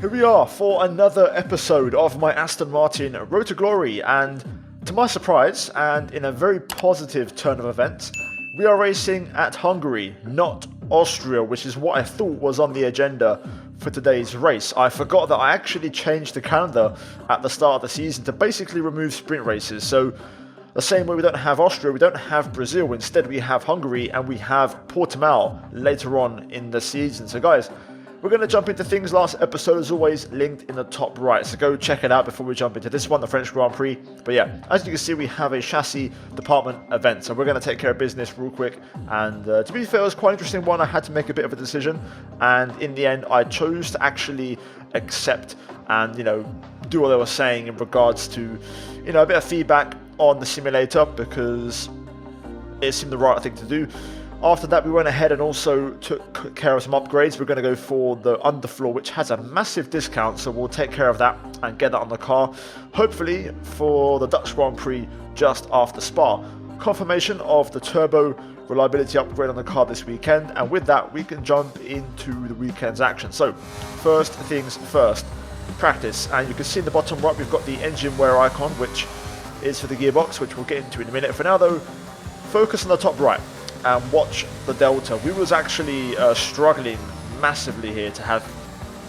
Here we are for another episode of my Aston Martin Road to Glory, and to my surprise, and in a very positive turn of events, we are racing at Hungary, not Austria, which is what I thought was on the agenda for today's race. I forgot that I actually changed the calendar at the start of the season to basically remove sprint races. So the same way we don't have Austria, we don't have Brazil, instead we have Hungary and we have Portimao later on in the season. So guys, we're going to jump into things. Last episode is always linked in the top right, so go check it out before we jump into this one, the French Grand Prix. But yeah, as you can see, we have a chassis department event, so we're going to take care of business real quick. And to be fair, it was quite an interesting one. I had to make a bit of a decision, and in the end I chose to actually accept and do what they were saying in regards to a bit of feedback on the simulator, because it seemed the right thing to do. After that, we went ahead and also took care of some upgrades. We're going to go for the underfloor, which has a massive discount, so we'll take care of that and get that on the car, hopefully for the Dutch Grand Prix just after Spa. Confirmation of the turbo reliability upgrade on the car this weekend, and with that we can jump into the weekend's action. So first things first, practice, and you can see in the bottom right we've got the engine wear icon, which is for the gearbox, which we'll get into in a minute. For now though, focus on the top right and watch the delta. We was actually struggling massively here to have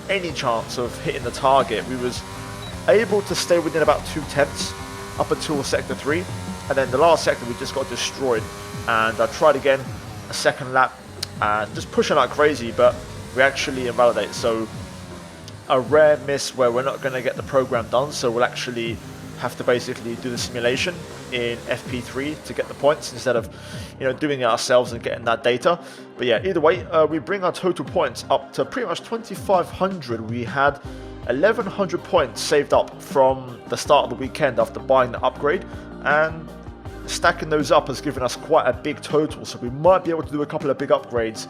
any chance of hitting the target. We was able to stay within about 2/10 up until sector 3, and then the last sector we just got destroyed, and I tried again a second lap and just pushing like crazy, but we actually invalidate. So a rare miss where we're not going to get the program done, so we'll actually have to basically do the simulation in FP3 to get the points instead of doing it ourselves and getting that data. But yeah, either way, we bring our total points up to pretty much 2,500. We had 1,100 points saved up from the start of the weekend after buying the upgrade, and stacking those up has given us quite a big total, so we might be able to do a couple of big upgrades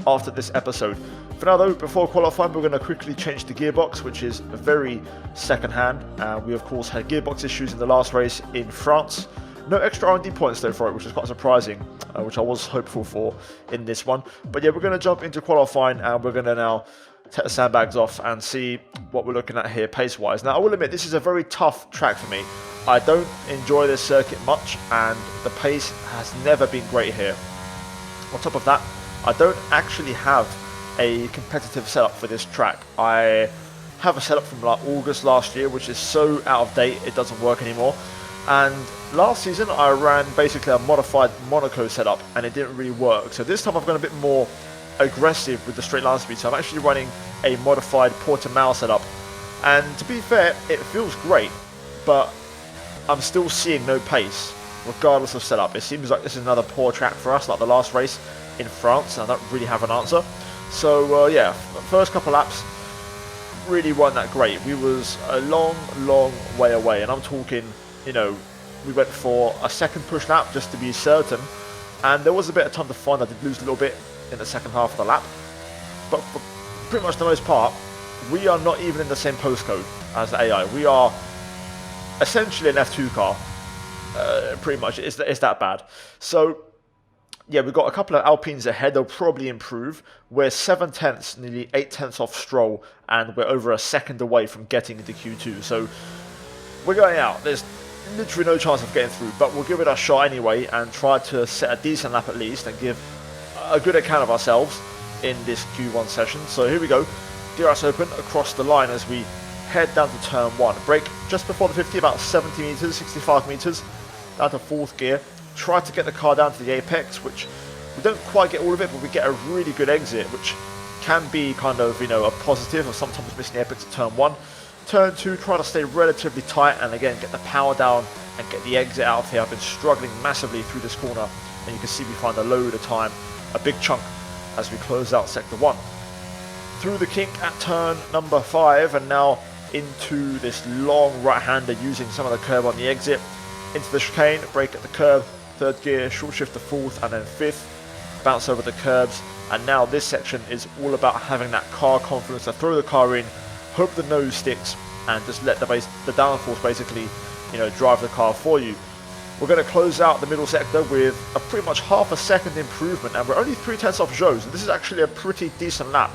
after this episode. For now though, before qualifying, we're going to quickly change the gearbox, which is very second hand. We of course had gearbox issues in the last race in France. No extra R&D points though for it, which is quite surprising, which I was hopeful for in this one. But yeah, we're going to jump into qualifying, and we're going to now take the sandbags off and see what we're looking at here pace wise. Now I will admit, this is a very tough track for me. I don't enjoy this circuit much, and the pace has never been great here. On top of that, I don't actually have a competitive setup for this track. I have a setup from like August last year, which is so out of date it doesn't work anymore. And last season I ran basically a modified Monaco setup, and it didn't really work. So this time I've gone a bit more aggressive with the straight line speed. So I'm actually running a modified Portimao setup, and to be fair, it feels great, but I'm still seeing no pace regardless of setup. It seems like this is another poor track for us, like the last race in France, and I don't really have an answer. So yeah, first couple laps really weren't that great. We was a long way away, and I'm talking, we went for a second push lap just to be certain, and there was a bit of time to find. I did lose a little bit in the second half of the lap, but for pretty much the most part, we are not even in the same postcode as the AI. We are essentially an F2 car, pretty much. It's that bad. So yeah, we've got a couple of Alpines ahead. They'll probably improve. We're 7/10, nearly 8/10 off Stroll, and we're over a second away from getting into Q2. So we're going out. There's literally no chance of getting through, but we'll give it a shot anyway and try to set a decent lap at least and give a good account of ourselves in this Q1 session. So here we go. DRS open across the line as we head down to turn 1. Brake just before the 50, about 70 meters, 65 meters, down to 4th gear. Try to get the car down to the apex, which we don't quite get all of it, but we get a really good exit, which can be kind of, a positive, or sometimes missing the apex at turn 1. Turn 2, try to stay relatively tight, and again, get the power down and get the exit out of here. I've been struggling massively through this corner, and you can see we find a load of time, a big chunk, as we close out sector 1. Through the kink at turn number 5, and now into this long right-hander using some of the curb on the exit. Into the chicane, brake at the curb, 3rd gear, short shift to 4th, and then 5th, bounce over the curbs. And now this section is all about having that car confidence to throw the car in, hope the nose sticks, and just let the downforce basically, drive the car for you. We're going to close out the middle sector with a pretty much half a second improvement, and we're only 3/10 off Joe's, and this is actually a pretty decent lap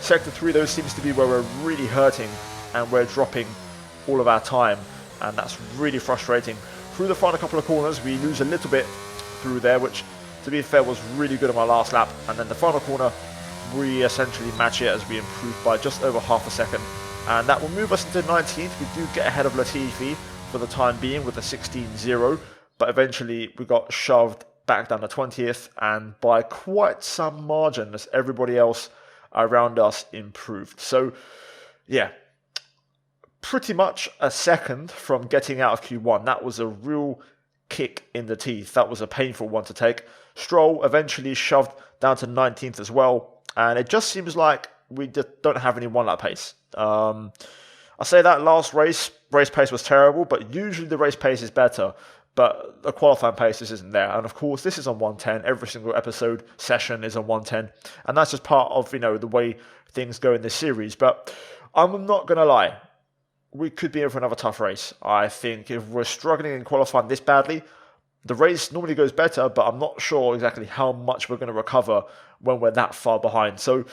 Sector 3 though seems to be where we're really hurting and we're dropping all of our time, and that's really frustrating. Through the final couple of corners we lose a little bit through there, which to be fair was really good on my last lap, and then the final corner we essentially match it as we improve by just over half a second, and that will move us into 19th. We do get ahead of Latifi for the time being with a 16.0, but eventually we got shoved back down to 20th, and by quite some margin as everybody else around us improved. So yeah, pretty much a second from getting out of Q1. That was a real kick in the teeth. That was a painful one to take. Stroll eventually shoved down to 19th as well, and it just seems like we just don't have any one lap pace. I say that last race pace was terrible, but usually the race pace is better, but the qualifying pace just isn't there. And of course this is on 110. Every single episode session is on 110, and that's just part of, you know, the way things go in this series. But I'm not gonna lie, we could be in for another tough race. I think if we're struggling in qualifying this badly, the race normally goes better, but I'm not sure exactly how much we're going to recover when we're that far behind. So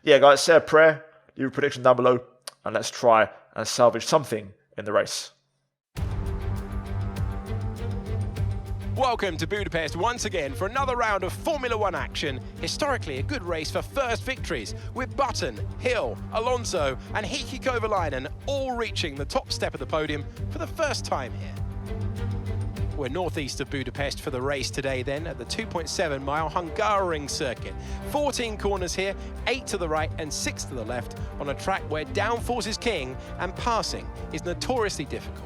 yeah, guys, say a prayer, leave a prediction down below, and let's try and salvage something in the race. Welcome to Budapest once again for another round of Formula One action. Historically, a good race for first victories, with Button, Hill, Alonso and Heikki Kovalainen all reaching the top step of the podium for the first time here. We're northeast of Budapest for the race today then, at the 2.7 mile Hungaroring circuit. 14 corners here, 8 to the right and 6 to the left, on a track where downforce is king and passing is notoriously difficult.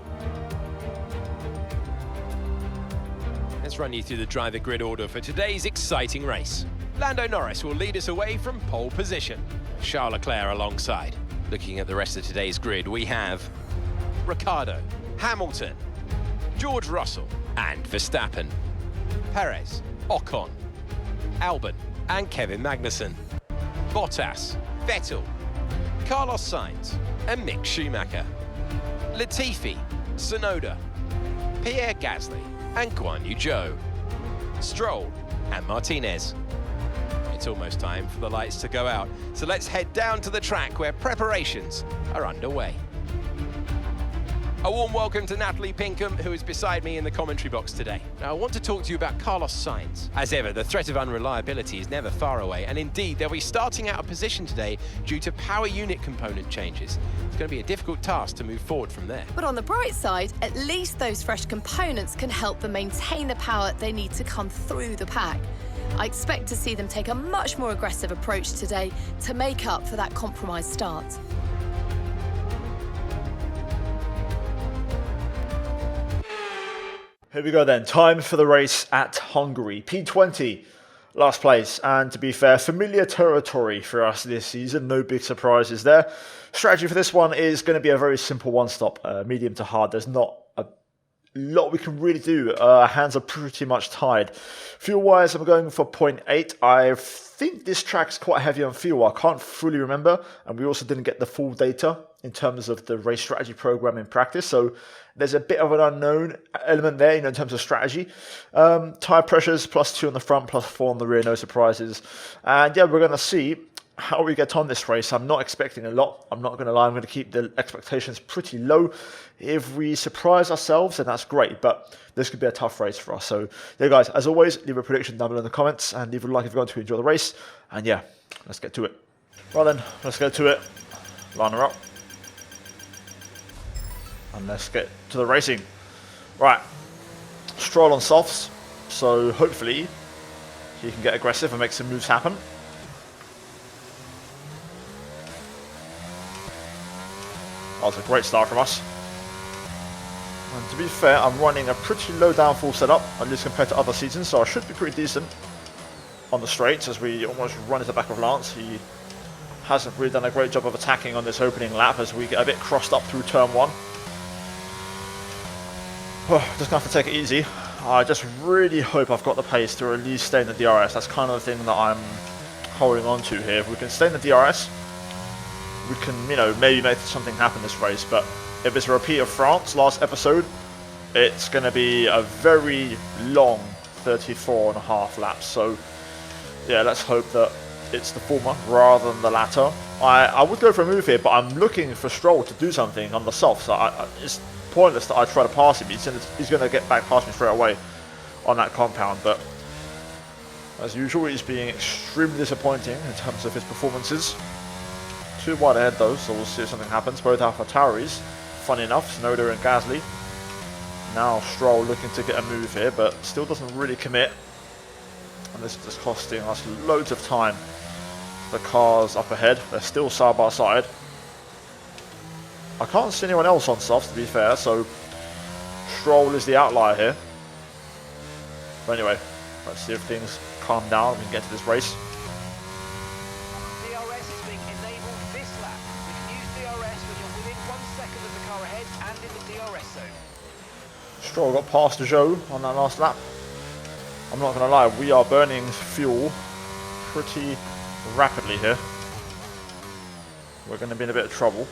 Let's run you through the driver grid order for today's exciting race. Lando Norris will lead us away from pole position. Charles Leclerc alongside. Looking at the rest of today's grid, we have Ricciardo, Hamilton, George Russell and Verstappen, Perez, Ocon, Albon and Kevin Magnussen, Bottas, Vettel, Carlos Sainz and Mick Schumacher, Latifi, Tsunoda, Pierre Gasly and Guan Yu Zhou, Stroll and Martinez. It's almost time for the lights to go out, so let's head down to the track where preparations are underway. A warm welcome to Natalie Pinkham, who is beside me in the commentary box today. Now, I want to talk to you about Carlos Sainz. As ever, the threat of unreliability is never far away, and indeed, they'll be starting out of position today due to power unit component changes. It's going to be a difficult task to move forward from there. But on the bright side, at least those fresh components can help them maintain the power they need to come through the pack. I expect to see them take a much more aggressive approach today to make up for that compromised start. Here we go then, time for the race at Hungary. P20, last place, and to be fair, familiar territory for us this season, no big surprises there. Strategy for this one is going to be a very simple one-stop, medium to hard. There's not a lot we can really do. Our hands are pretty much tied. Fuel-wise, I'm going for 0.8. I think this track's quite heavy on fuel. I can't fully remember, and we also didn't get the full data in terms of the race strategy program in practice, so there's a bit of an unknown element there, in terms of strategy. Tyre pressures, +2 on the front, +4 on the rear, no surprises. And yeah, we're going to see how we get on this race. I'm not expecting a lot. I'm not going to lie. I'm going to keep the expectations pretty low. If we surprise ourselves, then that's great, but this could be a tough race for us. So yeah, guys, as always, leave a prediction down below in the comments, and leave a like if you're going to enjoy the race. And yeah, let's get to it. Right then, let's get to it. Line her up. And let's get to the racing. Right, Stroll on softs, so hopefully he can get aggressive and make some moves happen. That was a great start from us. And to be fair, I'm running a pretty low downforce setup, at least compared to other seasons, so I should be pretty decent on the straights as we almost run into the back of Lance. He hasn't really done a great job of attacking on this opening lap as we get a bit crossed up through turn 1. Just gonna have to take it easy. I just really hope I've got the pace to at least stay in the DRS. That's kind of the thing that I'm holding on to here. If we can stay in the DRS, we can, you know, maybe make something happen this race. But if it's a repeat of France last episode, it's going to be a very long 34.5 laps. So yeah, let's hope that it's the former rather than the latter. I would go for a move here, but I'm looking for Stroll to do something on the soft, so it's pointless that I try to pass him. He's going to get back past me straight away on that compound, but as usual, he's being extremely disappointing in terms of his performances. Too wide ahead though, so we'll see if something happens. Both AlphaTauris, funny enough, Tsunoda and Gasly. Now Stroll looking to get a move here, but still doesn't really commit. And this is just costing us loads of time. The cars up ahead, they're still side by side. I can't see anyone else on softs, to be fair, so Stroll is the outlier here. But anyway, let's see if things calm down and we can get to this race. DRS is being enabled this lap. You can use DRS when you're within 1 second of the car ahead and in the DRS zone. Stroll got past Joe on that last lap. I'm not going to lie, we are burning fuel pretty rapidly here. We're going to be in a bit of trouble.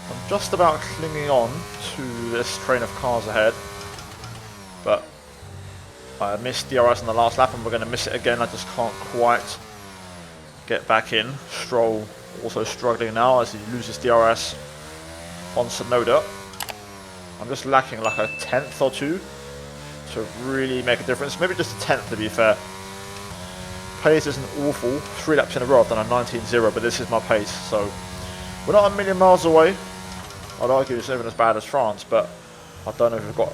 I'm just about clinging on to this train of cars ahead, but I missed DRS on the last lap and we're going to miss it again. I just can't quite get back in. Stroll also struggling now as he loses DRS on Tsunoda. I'm just lacking like a tenth or two to really make a difference. Maybe just a tenth to be fair. Pace isn't awful. 3 laps in a row I've done a 19.0, but this is my pace, so we're not a million miles away. I'd argue it's not even as bad as France, but I don't know if we've got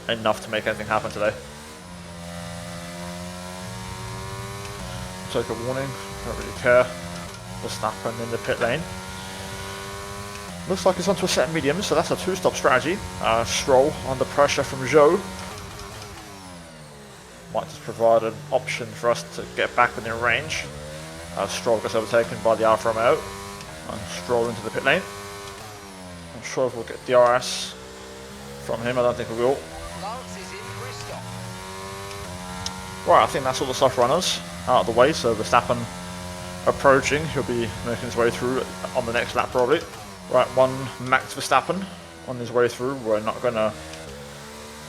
enough to make anything happen today. Take a warning, don't really care. Verstappen in the pit lane. Looks like it's onto a set medium, so that's a 2-stop strategy. Stroll under pressure from Zhou. Might just provide an option for us to get back within range. Stroll gets overtaken by the Alfa Romeo and Stroll into the pit lane. Not sure if we'll get DRS from him, I don't think we will. Lance is in for a stop. Right, I think that's all the soft runners out of the way, so Verstappen approaching, he'll be making his way through on the next lap probably. Right, one Max Verstappen on his way through. We're not going to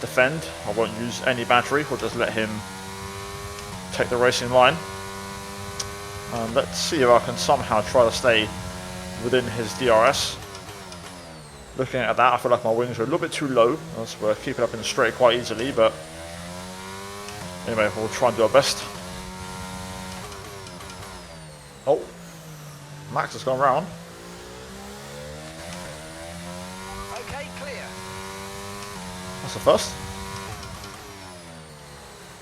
defend, I won't use any battery, we'll just let him take the racing line. Let's see if I can somehow try to stay within his DRS. Looking at that, I feel like my wings are a little bit too low, as we're keeping up in the straight quite easily, but anyway, we'll try and do our best. Oh, Max has gone round. Okay, clear. That's the first.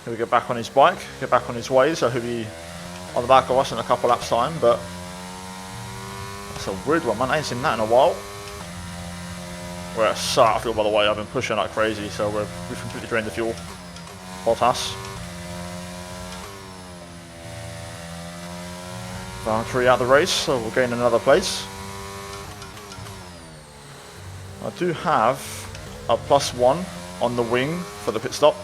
He'll get back on his bike, get back on his way, so he'll be on the back of us in a couple laps time, but that's a weird one, man. I ain't seen that in a while. We're so out of fuel, by the way. I've been pushing like crazy, so we've completely drained the fuel. Bottas. Valtteri out of the race, so we'll gain another place. I do have a +1 on the wing for the pit stop,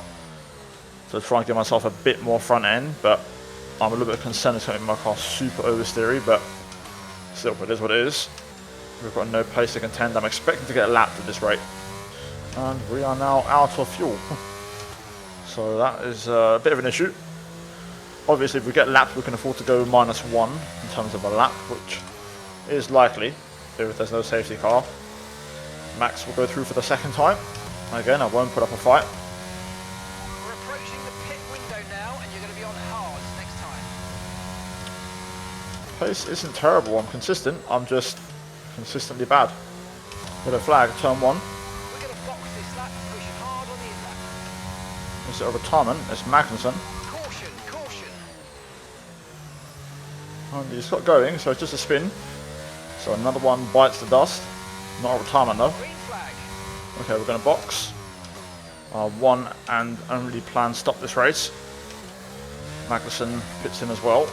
so try and give myself a bit more front end, but I'm a little bit concerned it's going to make my car super oversteery, but still, it is what it is. We've got no pace to contend. I'm expecting to get lapped at this rate, and we are now out of fuel. So that is a bit of an issue. Obviously, if we get lapped, we can afford to go -1 in terms of a lap, which is likely if there's no safety car. Max will go through for the second time. Again, I won't put up a fight. We're approaching the pit window now, and you're going to be on hard next time. Pace isn't terrible. I'm consistent. I'm just consistently bad. With a flag, turn 1. We're going to box this lap, push hard on the in lap. Is it a retirement? It's Magnussen. Caution, caution. And he's got going, so it's just a spin. So another one bites the dust. Not a retirement though. Green flag. Okay, we're going to box. One and only planned stop this race. Magnussen pits in as well.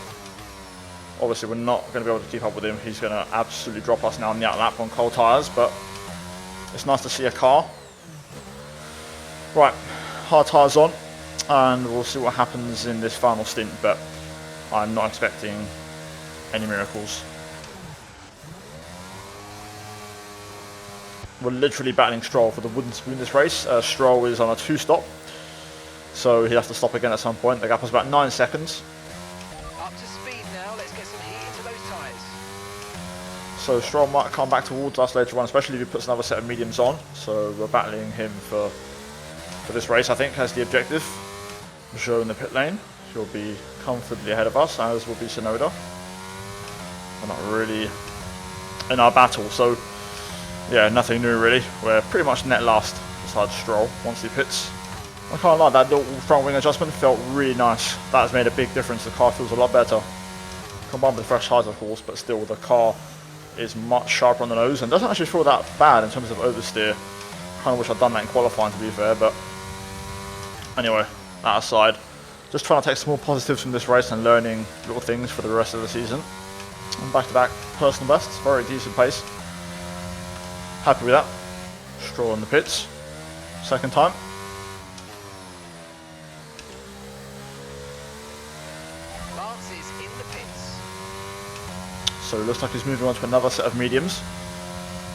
Obviously, we're not going to be able to keep up with him. He's going to absolutely drop us now on the outlap on cold tyres, but it's nice to see a car. Right, hard tyres on, and we'll see what happens in this final stint, but I'm not expecting any miracles. We're literally battling Stroll for the wooden spoon this race. Stroll is on a 2-stop, so he'll have to stop again at some point. The gap was about 9 seconds. Up to speed now. Let's get some So Stroll might come back towards us later on, especially if he puts another set of mediums on. So we're battling him for this race, I think, as the objective. Zhou in the pit lane. He'll be comfortably ahead of us, as will be Sonoda. We're not really in our battle, so yeah, nothing new really. We're pretty much net last, besides Stroll, once he pits. I can't lie, that little front wing adjustment felt really nice. That has made a big difference. The car feels a lot better. Combined with fresh tyres, of course, but still the car is much sharper on the nose and doesn't actually feel that bad in terms of oversteer. Kind of wish I'd done that in qualifying, to be fair, but anyway, that aside, just trying to take some more positives from this race and learning little things for the rest of the season. And back-to-back personal bests, very decent pace. Happy with that. Stroll in the pits, second time. Lance is in the pits. So it looks like he's moving on to another set of mediums.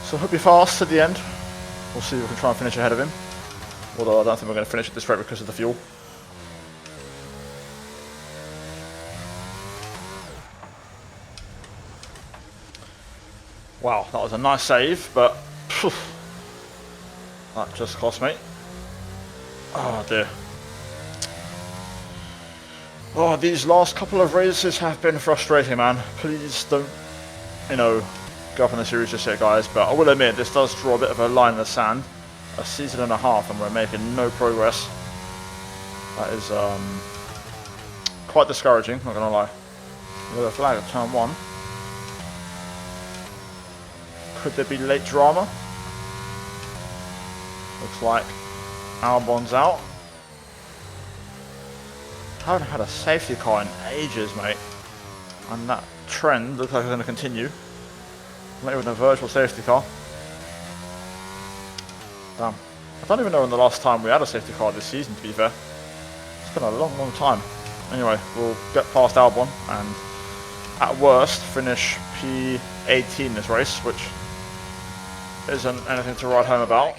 So he'll be fast at the end. We'll see if we can try and finish ahead of him. Although I don't think we're going to finish at this rate because of the fuel. Wow, that was a nice save, but phew, that just cost me. Oh dear. Oh, these last couple of races have been frustrating, man. Please don't, go up in the series just yet, guys. But I will admit, this does draw a bit of a line in the sand. A season and a half, and we're making no progress. That is quite discouraging, not gonna lie. Yellow flag at turn 1. Could there be late drama? Looks like Albon's out. Haven't had a safety car in ages, mate. And that trend looks like it's going to continue. Not even a virtual safety car. Damn. I don't even know when the last time we had a safety car this season, to be fair. It's been a long, long time. Anyway, we'll get past Albon and at worst finish P18 this race, which isn't anything to write home about.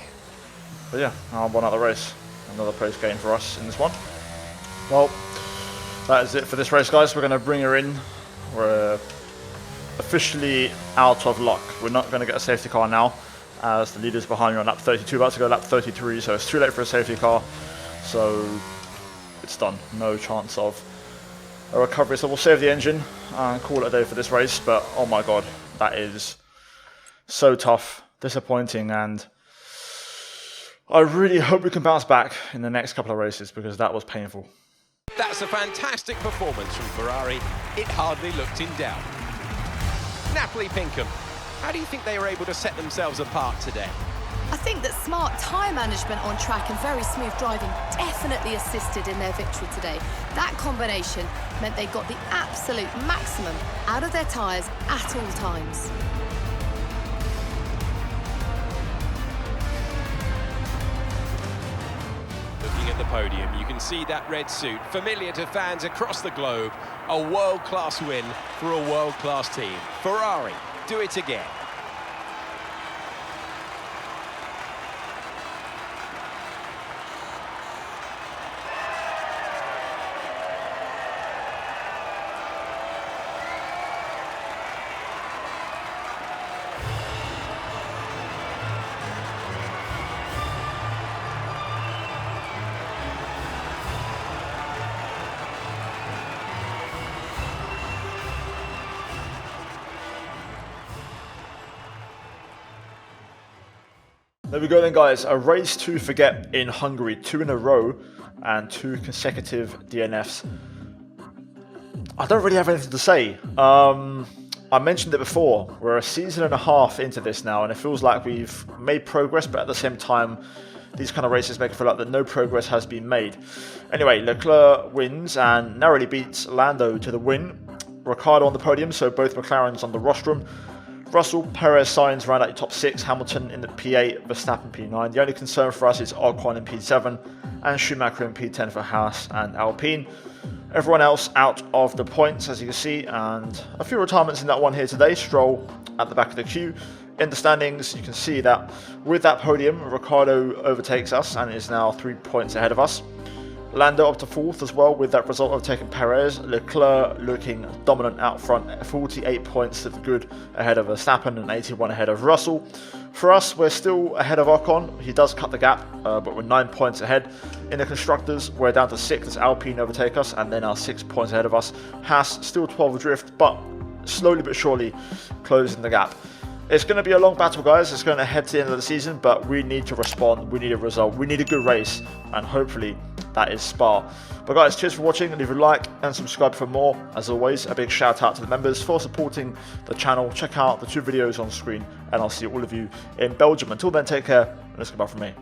But yeah, Albon out the race. Another place gain for us in this one. Well, that is it for this race, guys. We're going to bring her in. We're officially out of luck. We're not going to get a safety car now, as the leader's behind me on lap 32, about to go lap 33, so it's too late for a safety car. So it's done. No chance of a recovery. So we'll save the engine and call it a day for this race. But oh my god, that is so tough, disappointing, and I really hope we can bounce back in the next couple of races because that was painful. That's a fantastic performance from Ferrari. It hardly looked in doubt. Napoli Pinkham, how do you think they were able to set themselves apart today? I think that smart tyre management on track and very smooth driving definitely assisted in their victory today. That combination meant they got the absolute maximum out of their tyres at all times. Looking at the podium, you can see that red suit, familiar to fans across the globe. A world-class win for a world-class team. Ferrari, do it again. There we go then, guys. A race to forget in Hungary. 2 in a row and 2 consecutive DNFs. I don't really have anything to say. I mentioned it before. We're a season and a half into this now, and it feels like we've made progress, but at the same time, these kind of races make it feel like that no progress has been made. Anyway, Leclerc wins and narrowly beats Lando to the win. Ricciardo on the podium, so both McLarens on the rostrum. Russell, Perez, Sainz round out your top 6, Hamilton in the P8, Verstappen P9. The only concern for us is Ocon in P7 and Schumacher in P10 for Haas and Alpine. Everyone else out of the points, as you can see, and a few retirements in that one here today. Stroll at the back of the queue. In the standings, you can see that with that podium, Ricciardo overtakes us and is now 3 points ahead of us. Lando up to 4th as well, with that result of taking Perez. Leclerc looking dominant out front, 48 points to the good ahead of Verstappen and 81 ahead of Russell. For us, we're still ahead of Ocon. He does cut the gap, but we're 9 points ahead. In the Constructors, we're down to 6th as Alpine overtake us, and then are 6 points ahead of us. Haas still 12 adrift, but slowly but surely closing the gap. It's going to be a long battle, guys. It's going to head to the end of the season, but we need to respond. We need a result. We need a good race, and hopefully that is Spa. But guys, cheers for watching. Leave a like and subscribe for more. As always, a big shout out to the members for supporting the channel. Check out the 2 videos on screen, and I'll see all of you in Belgium. Until then, take care, and let's goodbye from me.